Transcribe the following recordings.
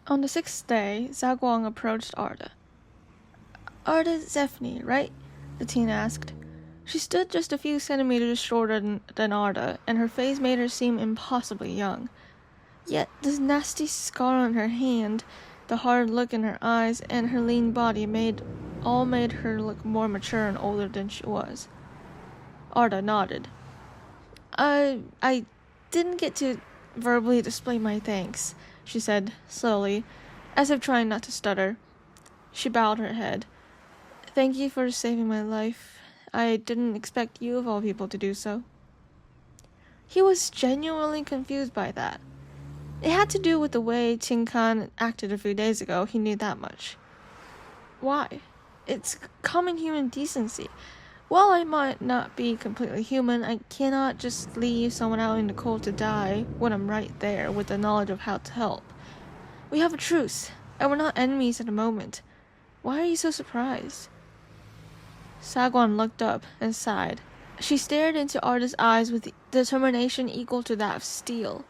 On the sixth day, Zhaguang approached Arda. "Arda Zephne, right?" the teen asked. She stood just a few centimeters shorter than Arda, and her face made her seem impossibly young. Yet this nasty scar on her hand, the hard look in her eyes, and her lean body made her look more mature and older than she was. Arda nodded. I didn't get to verbally display my thanks," she said, slowly, as if trying not to stutter. She bowed her head. "Thank you for saving my life. I didn't expect you of all people to do so." He was genuinely confused by that. It had to do with the way Qin Kan acted a few days ago, he knew that much. Why? It's common human decency. While I might not be completely human, I cannot just leave someone out in the cold to die when I'm right there with the knowledge of how to help. We have a truce, and we're not enemies at the moment. Why are you so surprised?" Zhaguang looked up and sighed. She stared into Arda's eyes with determination equal to that of steel.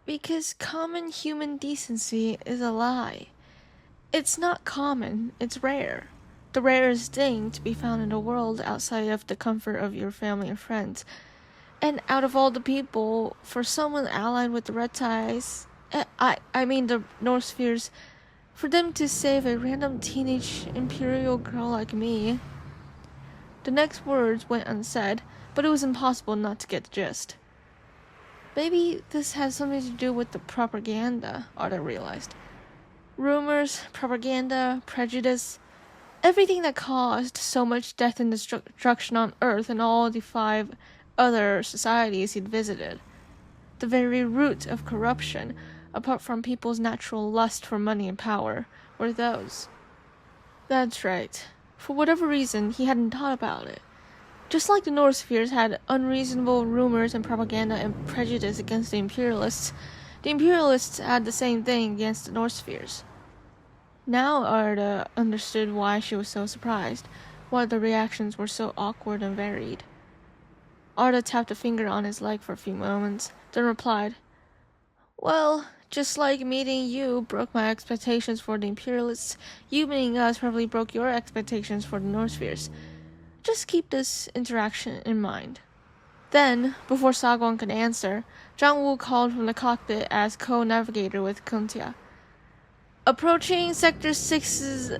"Because common human decency is a lie. It's not common, it's rare. The rarest thing to be found in the world outside of the comfort of your family and friends. And out of all the people, for someone allied with the Red Ties, I mean the North Spheres, for them to save a random teenage Imperial girl like me." The next words went unsaid, but it was impossible not to get the gist. Maybe this has something to do with the propaganda, Arda realized. Rumors, propaganda, prejudice, everything that caused so much death and destruction on Earth and all the 5 other societies he'd visited. The very root of corruption, apart from people's natural lust for money and power, were those. That's right. For whatever reason, he hadn't thought about it. Just like the North Spheres had unreasonable rumors and propaganda and prejudice against the Imperialists had the same thing against the North Spheres. Now Arda understood why she was so surprised, why the reactions were so awkward and varied. Arda tapped a finger on his leg for a few moments, then replied, "Well, just like meeting you broke my expectations for the Imperialists, you meeting us probably broke your expectations for the North Spheres. Just keep this interaction in mind." Then, before Zhaguang could answer, Zhang Wu called from the cockpit as co-navigator with Kuntia. "Approaching Sector 6's,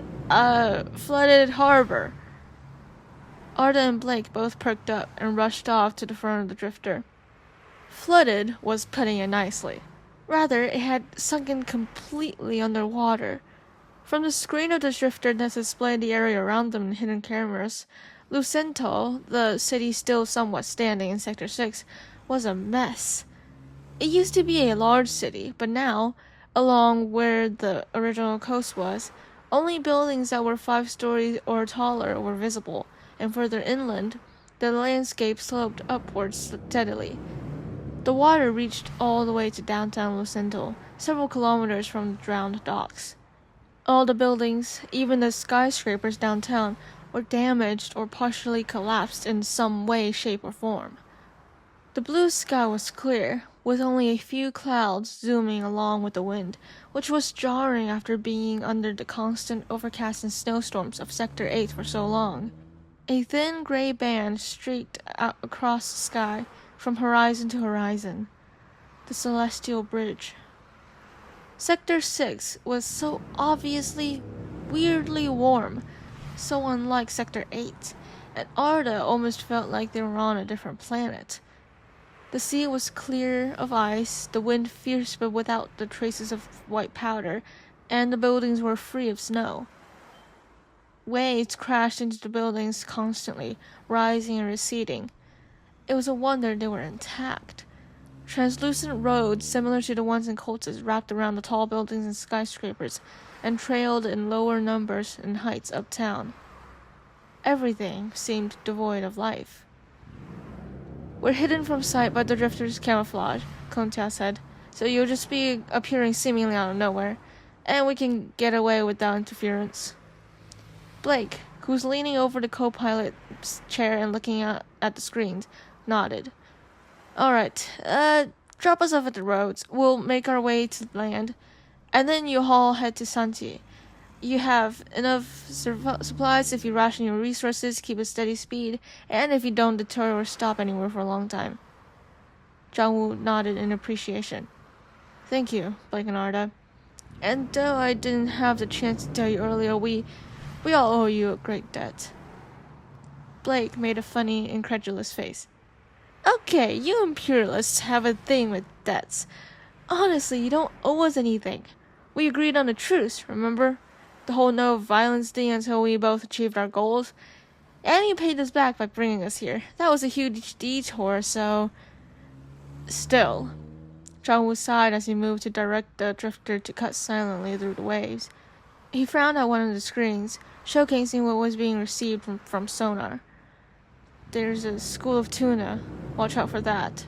flooded harbor." Arda and Blake both perked up and rushed off to the front of the drifter. Flooded was putting it nicely. Rather, it had sunken completely underwater. From the screen of the drifter that displayed the area around them in hidden cameras, Lucental, the city still somewhat standing in Sector 6, was a mess. It used to be a large city, but now, along where the original coast was, only buildings that were 5 stories or taller were visible, and further inland, the landscape sloped upwards steadily. The water reached all the way to downtown Lucental, several kilometers from the drowned docks. All the buildings, even the skyscrapers downtown, were damaged or partially collapsed in some way, shape, or form. The blue sky was clear, with only a few clouds zooming along with the wind, which was jarring after being under the constant overcast and snowstorms of Sector 8 for so long. A thin gray band streaked out across the sky, from horizon to horizon. The Celestial Bridge. Sector 6 was so obviously, weirdly warm, so unlike Sector 8, and Arda almost felt like they were on a different planet. The sea was clear of ice, the wind fierce but without the traces of white powder, and the buildings were free of snow. Waves crashed into the buildings constantly, rising and receding. It was a wonder they were intact. Translucent roads similar to the ones in Coltis wrapped around the tall buildings and skyscrapers, and trailed in lower numbers and heights uptown. Everything seemed devoid of life. "We're hidden from sight by the drifter's camouflage," Kuntia said, "so you'll just be appearing seemingly out of nowhere, and we can get away without interference." Blake, who was leaning over the co-pilot's chair and looking out at the screens, nodded. "All right, drop us off at the roads. We'll make our way to land. and then you all head to Santi. You have enough supplies if you ration your resources, keep a steady speed, and if you don't deter or stop anywhere for a long time. Jang-woo nodded in appreciation. Thank you, Blake and Arda. And though I didn't have the chance to tell you earlier, we all owe you a great debt. Blake made a funny, incredulous face. Okay, you imperialists have a thing with debts. Honestly, you don't owe us anything. We agreed on a truce, remember? The whole no violence thing until we both achieved our goals. And you paid us back by bringing us here. That was a huge detour, so... Still. Jang-woo sighed as he moved to direct the drifter to cut silently through the waves. He frowned at one of the screens, showcasing what was being received from sonar. There's a school of tuna. Watch out for that.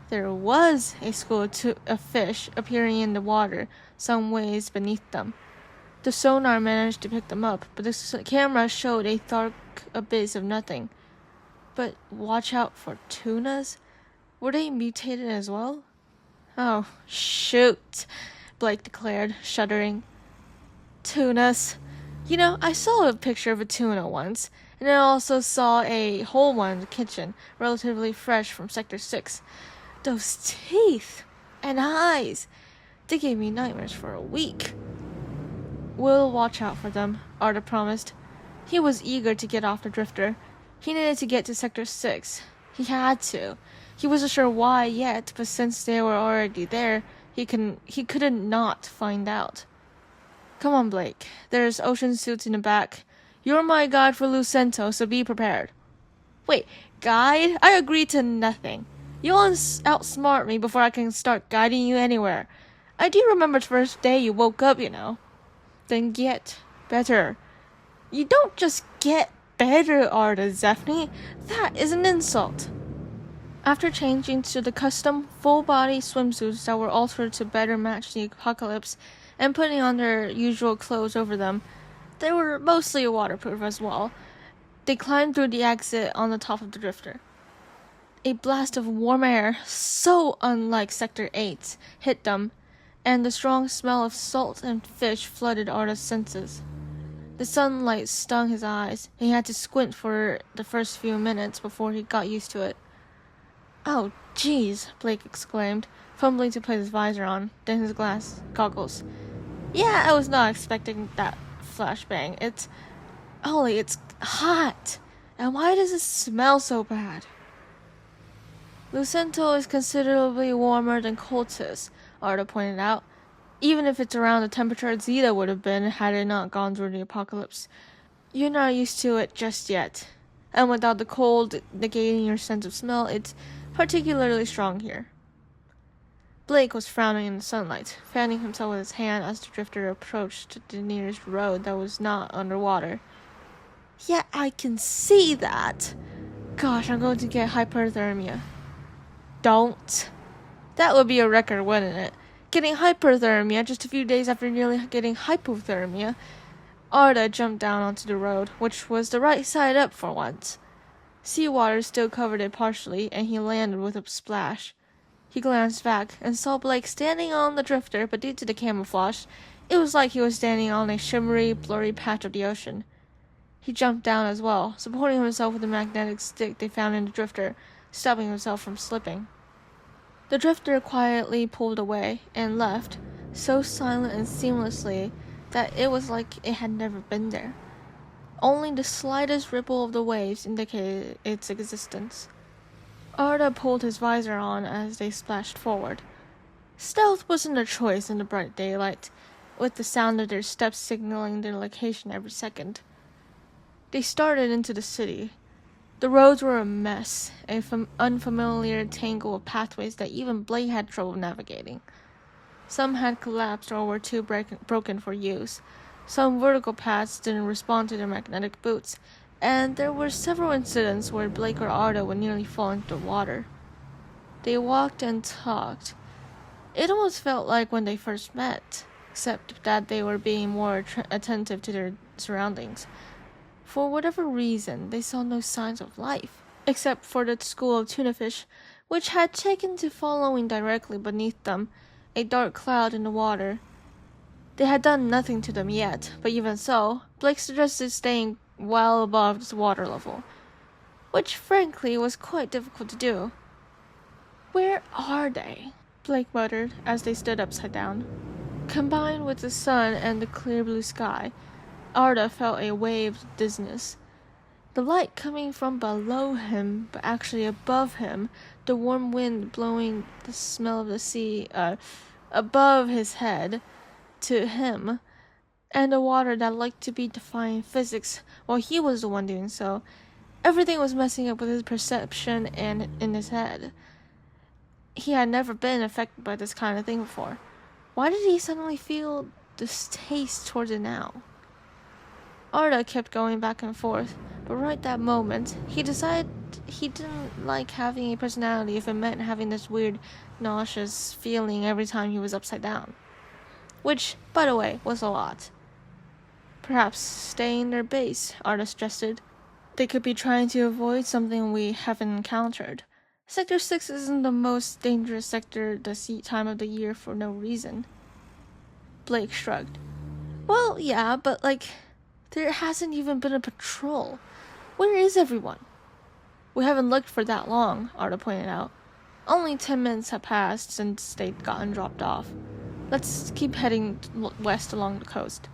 There was a school of fish appearing in the water some ways beneath them. The sonar managed to pick them up, but the camera showed a dark abyss of nothing. But watch out for tunas? Were they mutated as well? Oh, shoot, Blake declared, shuddering. Tunas. You know, I saw a picture of a tuna once, and I also saw a whole one in the kitchen, relatively fresh from Sector 6. Those teeth and eyes, they gave me nightmares for a week. We'll watch out for them, Arda promised. He was eager to get off the drifter. He needed to get to Sector 6. He had to. He wasn't sure why yet, but since they were already there, he couldn't not find out. Come on, Blake. There's ocean suits in the back. You're my guide for Lucental, so be prepared. Wait, guide? I agreed to nothing. You'll outsmart me before I can start guiding you anywhere. I do remember the first day you woke up, you know. Then get better. You don't just get better, Arda Zephny. That is an insult. After changing to the custom full-body swimsuits that were altered to better match the apocalypse, and putting on their usual clothes over them, they were mostly waterproof as well. They climbed through the exit on the top of the drifter. A blast of warm air, so unlike Sector 8, hit them, and the strong smell of salt and fish flooded Arda's senses. The sunlight stung his eyes, and he had to squint for the first few minutes before he got used to it. Oh, jeez, Blake exclaimed, fumbling to put his visor on, then his goggles. Yeah, I was not expecting that flashbang. It's hot. And why does it smell so bad? Lucental is considerably warmer than Cultus, Arda pointed out, even if it's around the temperature Zeta would have been had it not gone through the apocalypse. You're not used to it just yet, and without the cold negating your sense of smell, it's particularly strong here. Blake was frowning in the sunlight, fanning himself with his hand as the drifter approached the nearest road that was not underwater. Yeah, I can see that. Gosh, I'm going to get hyperthermia. Don't. That would be a record, wouldn't it? Getting hyperthermia just a few days after nearly getting hypothermia. Arda jumped down onto the road, which was the right side up for once. Seawater still covered it partially, and he landed with a splash. He glanced back and saw Blake standing on the drifter, but due to the camouflage, it was like he was standing on a shimmery, blurry patch of the ocean. He jumped down as well, supporting himself with a magnetic stick they found in the drifter, stopping himself from slipping. The drifter quietly pulled away and left, so silent and seamlessly that it was like it had never been there. Only the slightest ripple of the waves indicated its existence. Arda pulled his visor on as they splashed forward. Stealth wasn't a choice in the bright daylight, with the sound of their steps signaling their location every second. They started into the city. The roads were a mess, an unfamiliar tangle of pathways that even Blake had trouble navigating. Some had collapsed or were too broken for use. Some vertical paths didn't respond to their magnetic boots, and there were several incidents where Blake or Arda would nearly fall into the water. They walked and talked. It almost felt like when they first met, except that they were being more attentive to their surroundings. For whatever reason, they saw no signs of life, except for the school of tunafish, which had taken to following directly beneath them, a dark cloud in the water. They had done nothing to them yet, but even so, Blake suggested staying well above the water level, which frankly was quite difficult to do. "Where are they?" Blake muttered as they stood upside down. Combined with the sun and the clear blue sky, Arda felt a wave of dizziness. The light coming from below him, but actually above him, the warm wind blowing the smell of the sea above his head to him, and the water that liked to be defying physics while he was the one doing so. Everything was messing up with his perception and in his head. He had never been affected by this kind of thing before. Why did he suddenly feel this taste towards it now? Arda kept going back and forth, but right that moment, he decided he didn't like having a personality if it meant having this weird, nauseous feeling every time he was upside down. Which, by the way, was a lot. Perhaps staying their base, Arda suggested. They could be trying to avoid something we haven't encountered. Sector 6 isn't the most dangerous sector this time of the year for no reason. Blake shrugged. Well, yeah, but there hasn't even been a patrol. Where is everyone? We haven't looked for that long, Arda pointed out. Only 10 minutes have passed since they'd gotten dropped off. Let's keep heading west along the coast.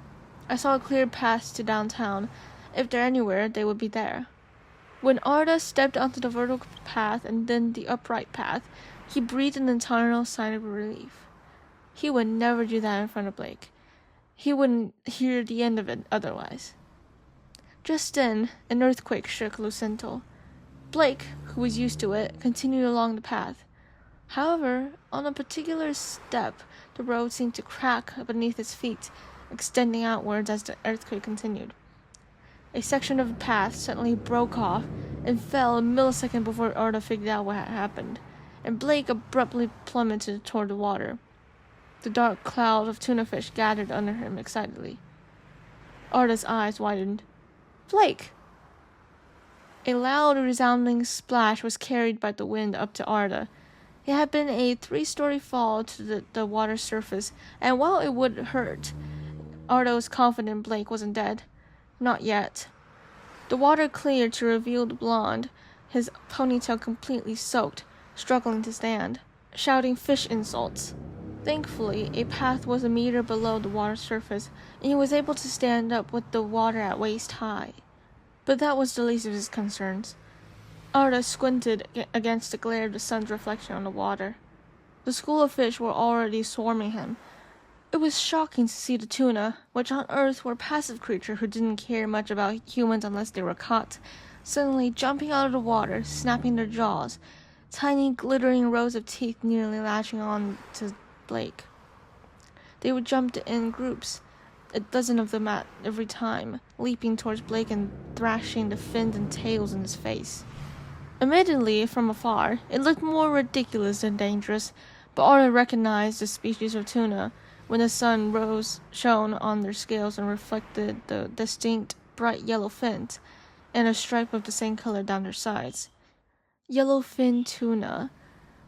I saw a clear path to downtown. If they're anywhere, they would be there. When Arda stepped onto the vertical path and then the upright path, he breathed an internal sigh of relief. He would never do that in front of Blake. He wouldn't hear the end of it otherwise. Just then, an earthquake shook Lucental. Blake, who was used to it, continued along the path. However, on a particular step, the road seemed to crack beneath his feet, extending outwards as the earthquake continued. A section of the path suddenly broke off and fell a millisecond before Arda figured out what had happened, and Blake abruptly plummeted toward the water. The dark cloud of tuna fish gathered under him excitedly. Arda's eyes widened. "Blake!" A loud, resounding splash was carried by the wind up to Arda. It had been a 3-story fall to the water's surface, and while it would hurt, Arda was confident Blake wasn't dead. Not yet. The water cleared to reveal the blonde, his ponytail completely soaked, struggling to stand, shouting fish insults. Thankfully, a path was a meter below the water's surface, and he was able to stand up with the water at waist high. But that was the least of his concerns. Arda squinted against the glare of the sun's reflection on the water. The school of fish were already swarming him. It was shocking to see the tuna, which on Earth were passive creatures who didn't care much about humans unless they were caught, suddenly jumping out of the water, snapping their jaws, tiny glittering rows of teeth nearly latching on to Blake. They would jump in groups, a dozen of them at every time, leaping towards Blake and thrashing the fins and tails in his face. Admittedly, from afar, it looked more ridiculous than dangerous, but Arda recognized the species of tuna when the sun shone on their scales and reflected the distinct, bright yellow fins, and a stripe of the same color down their sides. Yellowfin tuna,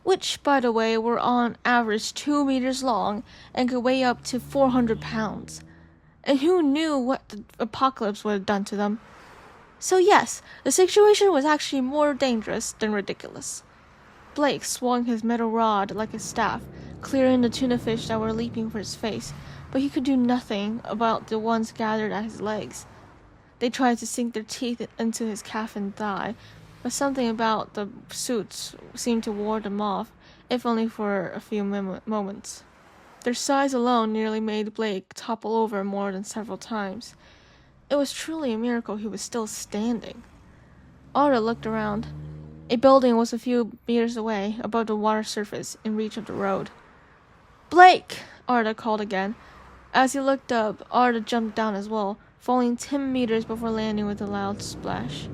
which, by the way, were on average 2 meters long and could weigh up to 400 pounds. And who knew what the apocalypse would have done to them? So yes, the situation was actually more dangerous than ridiculous. Blake swung his metal rod like a staff, clearing the tuna fish that were leaping for his face, but he could do nothing about the ones gathered at his legs. They tried to sink their teeth into his calf and thigh, but something about the suits seemed to ward them off, if only for a few moments. Their size alone nearly made Blake topple over more than several times. It was truly a miracle he was still standing. Arda looked around. A building was a few meters away, above the water surface, in reach of the road. "Blake!" Arda called again. As he looked up, Arda jumped down as well, falling 10 meters before landing with a loud splash.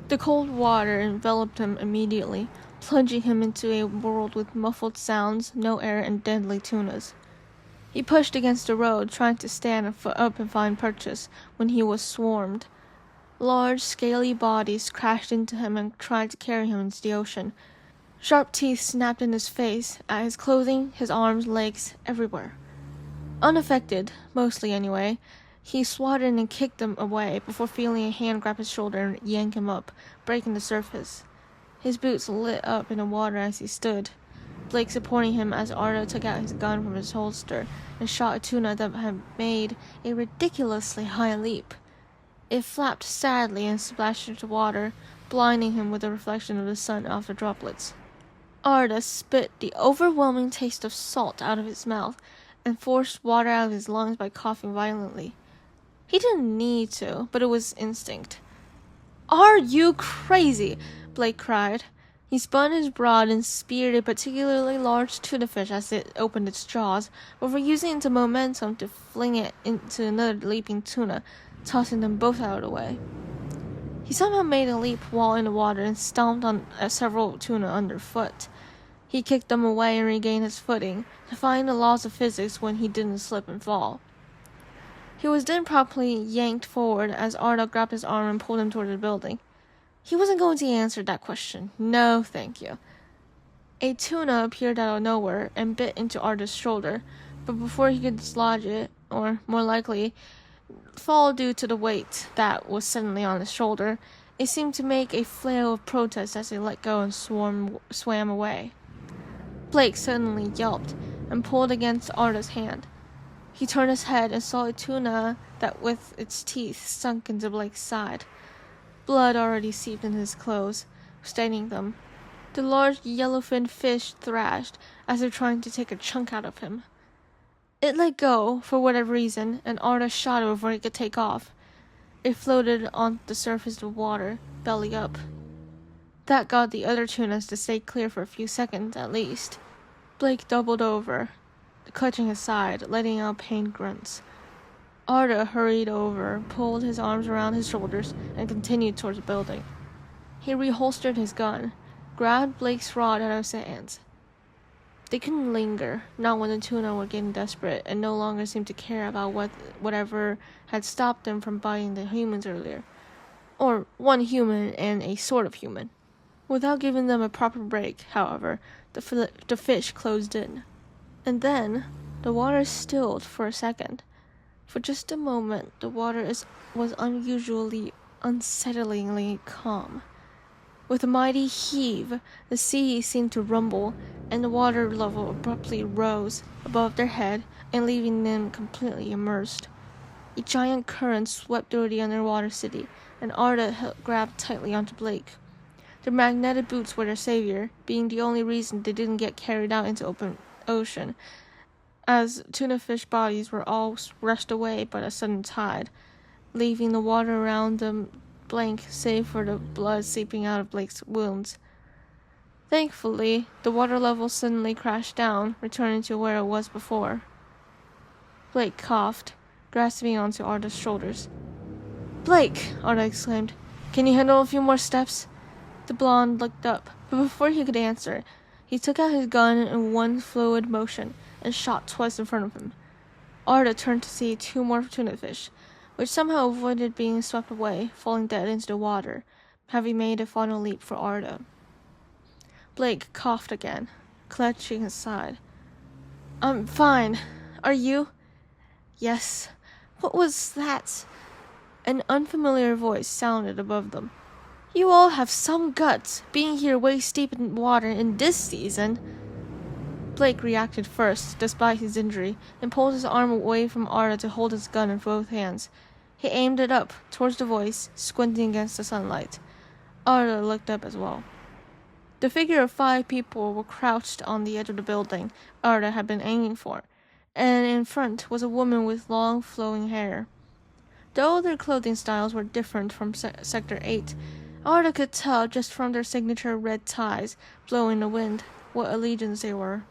The cold water enveloped him immediately, plunging him into a world with muffled sounds, no air, and deadly tunas. He pushed against the road, trying to stand up and find purchase, when he was swarmed. Large, scaly bodies crashed into him and tried to carry him into the ocean. Sharp teeth snapped in his face, at his clothing, his arms, legs, everywhere. Unaffected, mostly anyway, he swatted and kicked them away before feeling a hand grab his shoulder and yank him up, breaking the surface. His boots lit up in the water as he stood, Blake supporting him as Arda took out his gun from his holster and shot a tuna that had made a ridiculously high leap. It flapped sadly and splashed into water, blinding him with the reflection of the sun off the droplets. Arda spit the overwhelming taste of salt out of his mouth and forced water out of his lungs by coughing violently. He didn't need to, but it was instinct. "Are you crazy?" Blake cried. He spun his rod and speared a particularly large tuna fish as it opened its jaws, before using its momentum to fling it into another leaping tuna, tossing them both out of the way. He somehow made a leap while in the water and stomped on several tuna underfoot. He kicked them away and regained his footing, defying the laws of physics when he didn't slip and fall. He was then promptly yanked forward as Arda grabbed his arm and pulled him toward the building. He wasn't going to answer that question. No, thank you. A tuna appeared out of nowhere and bit into Arda's shoulder, but before he could dislodge it, or more likely, fall due to the weight that was suddenly on his shoulder, it seemed to make a flail of protest as it let go and swam away. Blake suddenly yelped and pulled against Arda's hand. He turned his head and saw a tuna that with its teeth sunk into Blake's side. Blood already seeped into his clothes, staining them. The large yellowfin fish thrashed as if trying to take a chunk out of him. It let go, for whatever reason, and Arda shot it before it could take off. It floated on the surface of the water, belly up. That got the other tunas to stay clear for a few seconds at least. Blake doubled over, clutching his side, letting out pained grunts. Arda hurried over, pulled his arms around his shoulders, and continued towards the building. He reholstered his gun, grabbed Blake's rod out of his hands. They couldn't linger, not when the tuna were getting desperate and no longer seemed to care about whatever had stopped them from biting the humans earlier. Or one human and a sort of human. Without giving them a proper break, however, the fish closed in. And then, the water stilled for a second. For just a moment, the water was unusually, unsettlingly calm. With a mighty heave, the sea seemed to rumble, and the water level abruptly rose above their head and leaving them completely immersed. A giant current swept through the underwater city, and Arda grabbed tightly onto Blake. Their magnetic boots were their savior, being the only reason they didn't get carried out into open ocean, as tuna fish bodies were all rushed away by the sudden tide, leaving the water around them blank save for the blood seeping out of Blake's wounds. Thankfully, the water level suddenly crashed down, returning to where it was before. Blake coughed, grasping onto Arda's shoulders. "Blake!" Arda exclaimed. "Can you handle a few more steps?" The blonde looked up, but before he could answer, he took out his gun in one fluid motion and shot twice in front of him. Arda turned to see 2 more tuna fish, which somehow avoided being swept away, falling dead into the water, having made a final leap for Arda. Blake coughed again, clutching his side. "I'm fine. Are you?" "Yes." What was that? An unfamiliar voice sounded above them. "You all have some guts, being here waist-deep in water in this season." Blake reacted first, despite his injury, and pulled his arm away from Arda to hold his gun in both hands. He aimed it up, towards the voice, squinting against the sunlight. Arda looked up as well. The figure of 5 people were crouched on the edge of the building Arda had been aiming for, and in front was a woman with long, flowing hair. Though their clothing styles were different from Sector 8, Arda could tell just from their signature red ties blowing in the wind what allegiance they were.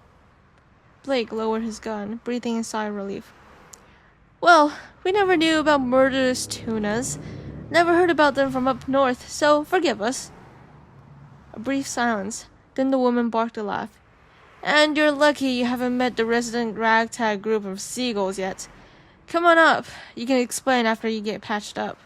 Blake lowered his gun, breathing a sigh of relief. "Well, we never knew about murderous tunas. Never heard about them from up north, so forgive us." A brief silence, then the woman barked a laugh. "And you're lucky you haven't met the resident ragtag group of seagulls yet. Come on up. You can explain after you get patched up."